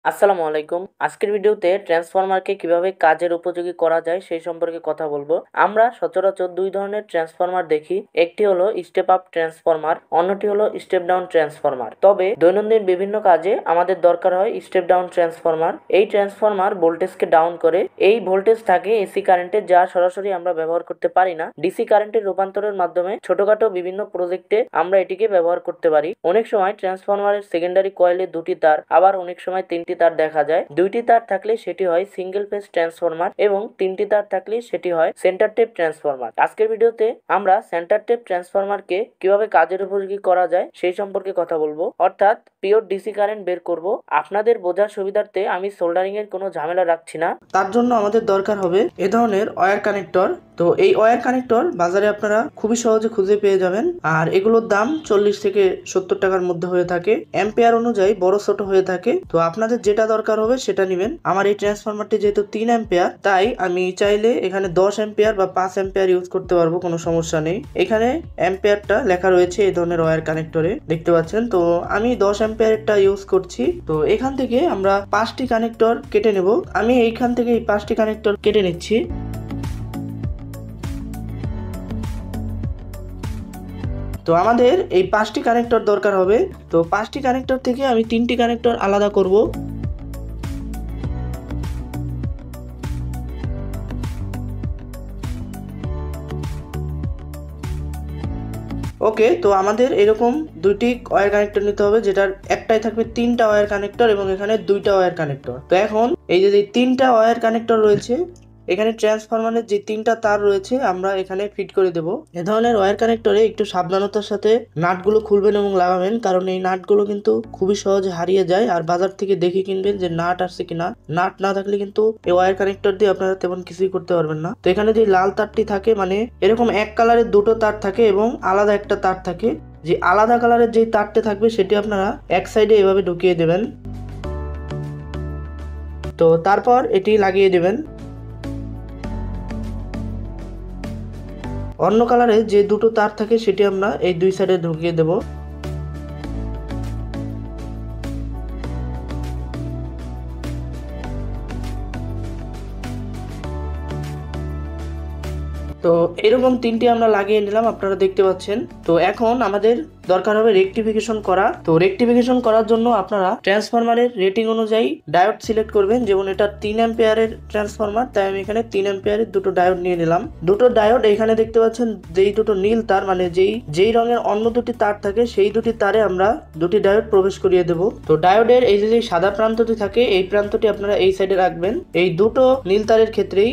আসসালামু আলাইকুম। আজকের ভিডিওতে ট্রান্সফরমারকে কিভাবে কাজের উপযোগী করা যায় সেই সম্পর্কে কথা বলবো। আমরা সচরাচর দুই ধরনের ট্রান্সফরমার দেখি, একটি হলো স্টেপ আপ ট্রান্সফরমার, অন্যটি হলো স্টেপ ডাউন ট্রান্সফরমার। তবে দৈনন্দিন বিভিন্ন কাজে আমাদের দরকার হয় স্টেপ ডাউন ট্রান্সফরমার। এই ট্রান্সফরমার ভোল্টেজকে ডাউন করে। এই ভোল্টেজ থাকে এসি কারেন্টে, যা সরাসরি আমরা ব্যবহার করতে পারি না। ডিসি কারেন্টের রূপান্তরের মাধ্যমে ছোটখাটো বিভিন্ন প্রজেক্টে আমরা এটিকে ব্যবহার করতে পারি। অনেক সময় ট্রান্সফরমারের সেকেন্ডারি কয়েলে দুটি তার, আবার অনেক সময় তিনটি তার দেখা যায়। দুইটি তার থাকলে সেটি হয় সিঙ্গেল ফেজ ট্রান্সফরমার এবং তিনটি তার থাকলে সেটি হয় সেন্টার টেপ ট্রান্সফরমার। আজকের ভিডিওতে আমরা সেন্টার টেপ ট্রান্সফরমারকে কিভাবে কাজের উপযোগী করা যায় সেই সম্পর্কে কথা বলবো, অর্থাৎ পিওর ডিসি কারেন্ট বের করব। আপনাদের বোঝার সুবিধার্থে আমি সোল্ডারিং এর কোনো ঝামেলা রাখছি না। তার জন্য আমাদের দরকার হবে এ ধরনের ওয়্যার কানেক্টর। তো এই ওয়্যার কানেক্টর বাজারে আপনারা খুবই সহজে খুঁজে পেয়ে যাবেন, আর এগুলোর দাম 40 থেকে 70 টাকার মধ্যে হয়ে থাকে। অ্যাম্পিয়ার অনুযায়ী বড় ছোট হয়ে থাকে। তো আপনাদের যেটা দরকার হবে সেটা নেবেন। আমার এই ট্রান্সফরমারটি যেহেতু 3 অ্যাম্পিয়ার, তাই আমি চাইলে এখানে 10 অ্যাম্পিয়ার বা 5 অ্যাম্পিয়ার ইউজ করতে পারবো, কোনো সমস্যা নেই। এখানে অ্যাম্পিয়ারটা লেখা রয়েছে এই ধরনের ওয়্যার কানেক্টরে, দেখতে পাচ্ছেন। তো আমি 10 অ্যাম্পিয়ারটা ইউজ করছি। তো এখান থেকে আমরা 5টি কানেক্টর কেটে নেব। আমি এইখান থেকে এই 5টি কানেক্টর কেটে নিচ্ছি। তো আমাদের এই 5টি কানেক্টর দরকার হবে। তো 5টি কানেক্টর থেকে আমি 3টি কানেক্টর আলাদা করব। ওকে, তো আমাদের এরকম দুইটি ওয়্যার কানেক্টর নিতে হবে, যেটার একটাই থাকবে 3টা ওয়্যার কানেক্টর এবং এখানে 2টা ওয়্যার কানেক্টর। তো এখন এই যে 3টা ওয়্যার কানেক্টর রয়েছে, এখানে ট্রান্সফরমারের যে 3টা তার রয়েছে আমরা এখানে ফিট করে দেব। এ ধরনের ওয়্যার কানেক্টরে একটু সাবধানতার সাথে নাটগুলো খুলবেন এবং লাগাবেন, কারণ এই নাটগুলো কিন্তু খুবই সহজে হারিয়ে যায়। আর বাজার থেকে দেখে কিনবেন যে নাট আসছে কিনা। নাট না থাকলে কিন্তু এই ওয়্যার কানেক্টর দিয়ে আপনারা তেমন কিছুই করতে পারবেন না। তো এখানে যে লাল তারটি থাকে, মানে এরকম এক কালারের দুটো তার থাকে এবং আলাদা একটা তার থাকে। যে আলাদা কালারের যে তারটি থাকবে সেটি আপনারা এক সাইডে এভাবে ঢুকিয়ে দেবেন। তো তারপর এটি লাগিয়ে দেবেন। অন্য কালারে যে দুটো তার থাকে সেটি আমরা এই দুই সাইডে ঢুকিয়ে দেব। তো এরকম 3টি আমরা লাগিয়ে নিলাম, আপনারা দেখতে পাচ্ছেন। তো এখন আমাদের দরকার হবে রেকটিফিকেশন করা। তো রেকটিফিকেশন করার জন্য আপনারা ট্রান্সফরমারের রেটিং অনুযায়ী ডায়োড সিলেক্ট করবেন। যেমন এটা 3 অ্যাম্পিয়ারের ট্রান্সফরমার, তাই আমি এখানে 3 অ্যাম্পিয়ারের দুটো ডায়োড নিয়ে নিলাম। দুটো ডায়োড এখানে দেখতে পাচ্ছেন, যেই দুটো নীল তার, মানে যেই রঙের অন্য দুটি তার থাকে সেই দুটি তারে আমরা দুটি ডায়োড প্রবেশ করিয়ে দেব। তো ডায়োডের এই যে সাদা প্রান্তটি থাকে, এই প্রান্তটি আপনারা এই সাইডে রাখবেন, এই দুটো নীল তারের ক্ষেত্রেই।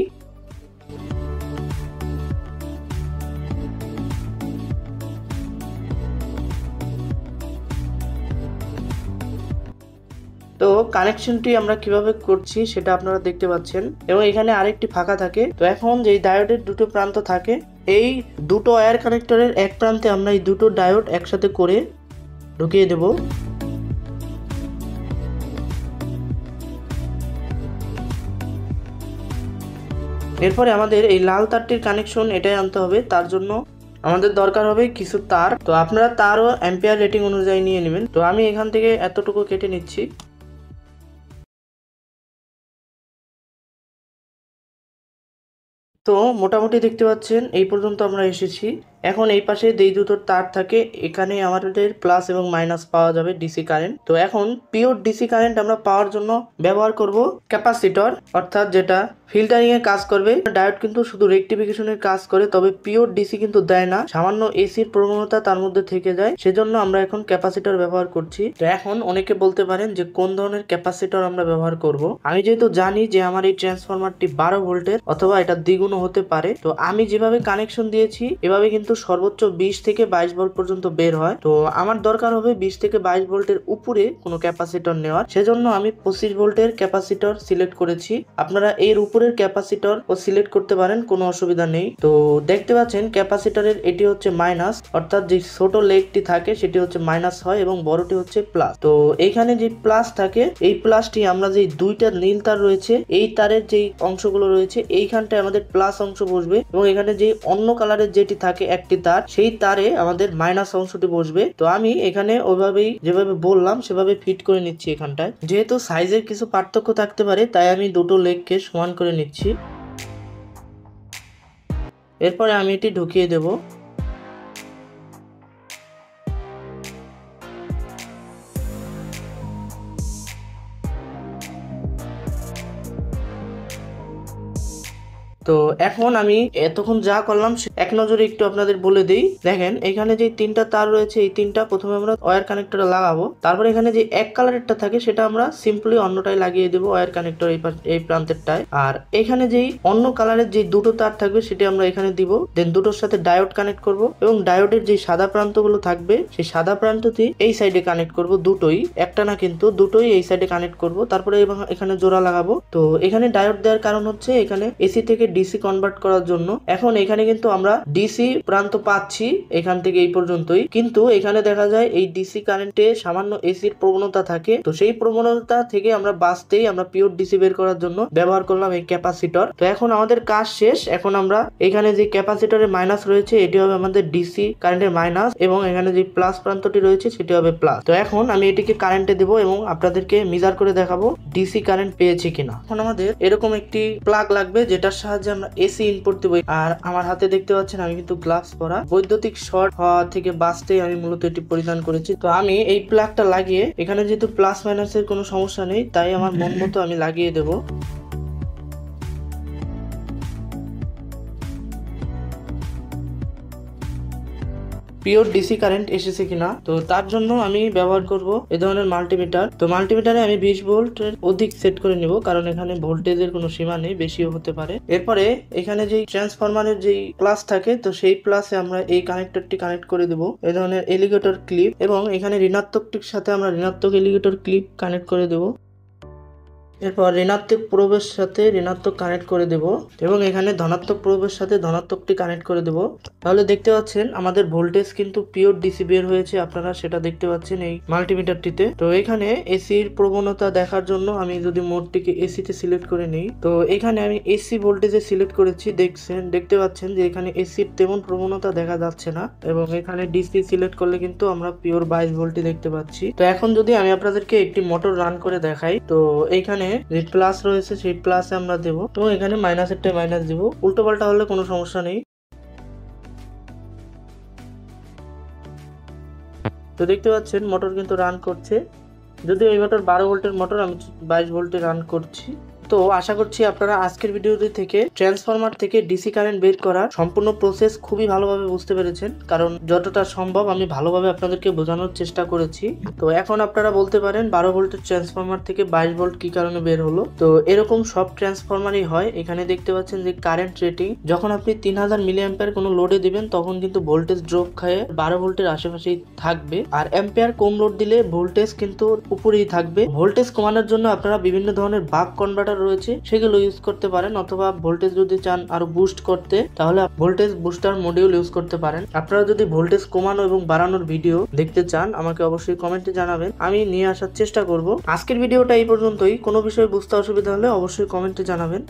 তো কানেকশনটি আমরা কিভাবে করছি সেটা আপনারা দেখতে পাচ্ছেন, এবং এখানে আরেকটি ফাঁকা থাকে। তো এখন যে ডায়োডের দুটো প্রান্ত থাকে, এই দুটো ওয়্যার কানেক্টরের এক প্রান্তে আমরা এই দুটো ডায়োড একসাথে করে ঢুকিয়ে দেব। এরপরে আমাদের এই লাল তারটির কানেকশন এটাই আনতে হবে। তার জন্য আমাদের দরকার হবে কিছু তার। তো আপনারা তারও অ্যাম্পিয়ার রেটিং অনুযায়ী নিয়ে নেবেন। তো আমি এখান থেকে এতটুকু কেটে নিচ্ছি। তো মোটামুটি দেখতে পাচ্ছেন এই পর্যন্ত আমরা এসেছি। এখন এই পাশে যেই দুটো তার থাকে, এখানে আমাদের প্লাস এবং মাইনাস পাওয়া যাবে ডিসি কারেন্ট। তো এখন পিওর ডিসি কারেন্ট আমরা পাওয়ার জন্য ব্যবহার করব ক্যাপাসিটর, অর্থাৎ যেটা ফিল্টারিং এর কাজ করবে। ডায়োড কিন্তু শুধু রেকটিফিকেশনের কাজ করে, তবে পিওর ডিসি কিন্তু দেয় না। সামান্য এসির প্রবণতা তার মধ্যে থেকে যায়, সেজন্য আমরা এখন ক্যাপাসিটর ব্যবহার করছি। তো এখন অনেকে বলতে পারেন যে কোন ধরনের ক্যাপাসিটর আমরা ব্যবহার করব। আমি যেহেতু জানি যে আমার এই ট্রান্সফরমারটি 12 ভোল্টের অথবা এটা দ্বিগুণও হতে পারে, তো আমি যেভাবে কানেকশন দিয়েছি এভাবে কিন্তু সর্বোচ্চ 20 থেকে 22 ভোল্ট পর্যন্ত বের হয়। তো আমার দরকার হবে 20 থেকে 22 ভোল্টের উপরে কোনো ক্যাপাসিটর নেওয়ার, সেজন্য আমি 25 ভোল্টের ক্যাপাসিটর সিলেক্ট করেছি। আপনারা এর উপরের ক্যাপাসিটর ও সিলেক্ট করতে পারেন, কোনো অসুবিধা নেই। তো দেখতে পাচ্ছেন ক্যাপাসিটরের এটি হচ্ছে মাইনাস, অর্থাৎ যে ছোট লেগটি থাকে সেটি হচ্ছে মাইনাস হয় এবং বড়টি হচ্ছে প্লাস। তো এইখানে যে প্লাস থাকে, এই প্লাসটি আমরা যে দুইটা নীল তার রয়েছে, এই তারের যে অংশগুলো রয়েছে এইখানটায় আমাদের প্লাস অংশ বসবে, এবং এখানে যে অন্য কালারের যেটি থাকে এক একটি তার, সেই তারে আমাদের মাইনাস অংশটি বসবে। তো আমি এখানে ওইভাবেই যেভাবে বললাম সেভাবে ফিট করে নিচ্ছি। এখানটায় যেহেতু সাইজের কিছু পার্থক্য থাকতে পারে তাই আমি দুটো লেগকে সমান করে নিচ্ছি। এরপরে আমি এটি ঢুকিয়ে দেব। তো এখন আমি এতক্ষণ যা করলাম এক নজরে একটু আপনাদের বলে দিই। দেখেন এখানে যে তিনটা তার রয়েছে, এই তিনটা প্রথমে আমরা ওয়্যার কানেক্টর লাগাবো। তারপর এখানে যে এক কালারেরটা থাকে সেটা আমরা সিম্পলি অন্যটায় লাগিয়ে দেবো, ওয়্যার কানেক্টর এই প্রান্তেরটায়। আর এখানে যেই অন্য কালারের যে দুটো তার থাকবে সেটা আমরা এখানে দিব। দেন দুটোর সাথে ডায়োড কানেক্ট করব এবং ডায়োডের যে সাদা প্রান্তগুলো থাকবে সেই সাদা প্রান্তটি এই সাইডে কানেক্ট করব। দুটোই, একটা না কিন্তু দুটোই এই সাইডে কানেক্ট করব। তারপরে এখানে জোড়া লাগাবো। তো এখানে ডায়োড দেওয়ার কারণ হচ্ছে এখানে এসি থেকে ডিসি কনভার্ট করার জন্য। এখন এখানে কিন্তু আমরা ডিসি প্রান্ত পাচ্ছি এখান থেকে এই পর্যন্তই, কিন্তু এখানে দেখা যায় এই ডিসি কারেন্টে সামান্য এসির প্রবণতা থাকে। তো সেই প্রবণতা থেকে আমরা বাঁচতেই আমরা পিওর ডিসি বের করার জন্য ব্যবহার করলাম এই ক্যাপাসিটর। তো এখন আমাদের কাজ শেষ। এখন আমরা এখানে যে ক্যাপাসিটরের মাইনাস রয়েছে এটি হবে আমাদের ডিসি কারেন্টের মাইনাস, এবং এখানে যে প্লাস প্রান্তটি রয়েছে সেটি হবে প্লাস। তো এখন আমি এটিকে কারেন্টে দেব এবং আপনাদেরকে মেজার করে দেখাবো ডিসি কারেন্ট পেয়েছি কিনা। এখন আমাদের এরকম একটি প্লাগ লাগবে যেটার সাহায্যে আমরা এসি ইনপুট দেব। আর আমার হাতে দেখতে পাচ্ছেন আমি কিন্তু গ্লাভস পরা। বৈদ্যুতিক শর্ট হওয়া থেকে বাঁচতেই আমি মূলত এটি পরিধান করেছি। তো আমি এই প্লাগটা লাগিয়ে, এখানে যেহেতু প্লাস মাইনাসের কোনো সমস্যা নেই তাই আমার মন মতো আমি লাগিয়ে দেবো। পিওর ডিসি কারেন্ট এসেছে কিনা, তো তার জন্য আমি ব্যবহার করব এই ধরনের মাল্টিমিটার। তো মাল্টিমিটারে আমি 20 ভোল্টের অধিক সেট করে নিব, কারণ এখানে ভোল্টেজের কোনো সীমা নেই, বেশিও হতে পারে। এরপরে এখানে যেই ট্রান্সফরমারের যেই প্লাস থাকে তো সেই প্লাসে আমরা এই কানেক্টরটি কানেক্ট করে দেব, এই ধরনের এলিগেটর ক্লিপ, এবং এখানে ঋণাত্মকটির সাথে আমরা ঋণাত্মক এলিগেটর ক্লিপ কানেক্ট করে দেব। এরপর ঋণাত্মক প্রবেশ সাথে ঋণাত্মক কানেক্ট করে দেব এবং এখানে ধনাত্মক প্রবেশ সাথে ধনাত্মকটি কানেক্ট করে দেব। তাহলে দেখতে পাচ্ছেন আমাদের ভোল্টেজ কিন্তু পিওর ডিসি বের হয়েছে, আপনারা সেটা দেখতে পাচ্ছেন এই মাল্টিমিটারটিতে। তো এখানে এসির প্রবণতা দেখার জন্য আমি যদি মোডটিকে এসিতে সিলেক্ট করে নিই, তো এখানে আমি এসি ভোল্টেজে সিলেক্ট করেছি। দেখতে পাচ্ছেন যে এখানে এসির তেমন প্রবণতা দেখা যাচ্ছে না, এবং এখানে ডিসি সিলেক্ট করলে কিন্তু আমরা পিওর 22 ভোল্টই দেখতে পাচ্ছি। তো এখন যদি আমি আপনাদেরকে একটি মোটর রান করে দেখাই, তো এইখানে যে প্লাস রয়েছে সেই প্লাসে আমরা দেব, তো এখানে মাইনাসেরটা মাইনাস দিব। উল্টো পাল্টা হলে কোনো সমস্যা নেই। তো দেখতে পাচ্ছেন মোটর কিন্তু রান করছে, যদিও এই মোটর 12 ভোল্টের মোটর, আমি 22 ভোল্টে রান করছি। তো আশা করছি আপনারা আজকের ভিডিওটি থেকে ট্রান্সফরমার থেকে ডিসি কারেন্ট বের করার সম্পূর্ণ প্রসেস খুবই ভালোভাবে বুঝতে পেরেছেন, কারণ যতটা সম্ভব আমি ভালোভাবে আপনাদেরকে বোঝানোর চেষ্টা করেছি। তো এখন আপনারা বলতে পারেন 12 ভোল্টের ট্রান্সফরমার থেকে 22 ভোল্ট কি কারণে বের হলো। তো এরকম সব ট্রান্সফরমারই হয়। এখানে দেখতে পাচ্ছেন যে কারেন্ট রেটিং যখন আপনি 3000 মিলি অ্যাম্পিয়ার কোনো লোডে দিবেন তখন কিন্তু ভোল্টেজ ড্রপ খায় 12 ভোল্টের আশেপাশেই থাকবে, আর অ্যাম্পিয়ার কম লোড দিলে ভোল্টেজ কিন্তু উপরেই থাকবে। ভোল্টেজ কমানোর জন্য আপনারা বিভিন্ন ধরনের বাক কনভার্টার রয়েছে সেগুলো ইউজ করতে পারেন, অথবা ভোল্টেজ যদি চান আরো বুস্ট করতে তাহলে ভোল্টেজ বুস্টার মডিউল ইউজ করতে পারেন। আপনারা যদি ভোল্টেজ কমানো এবং বাড়ানোর ভিডিও দেখতে চান আমাকে অবশ্যই কমেন্টে জানাবেন, আমি নিয়ে আসার চেষ্টা করব। আজকের ভিডিওটা এই পর্যন্তই। কোনো বিষয়ে বুঝতে অসুবিধা হলে অবশ্যই কমেন্টে জানাবেন।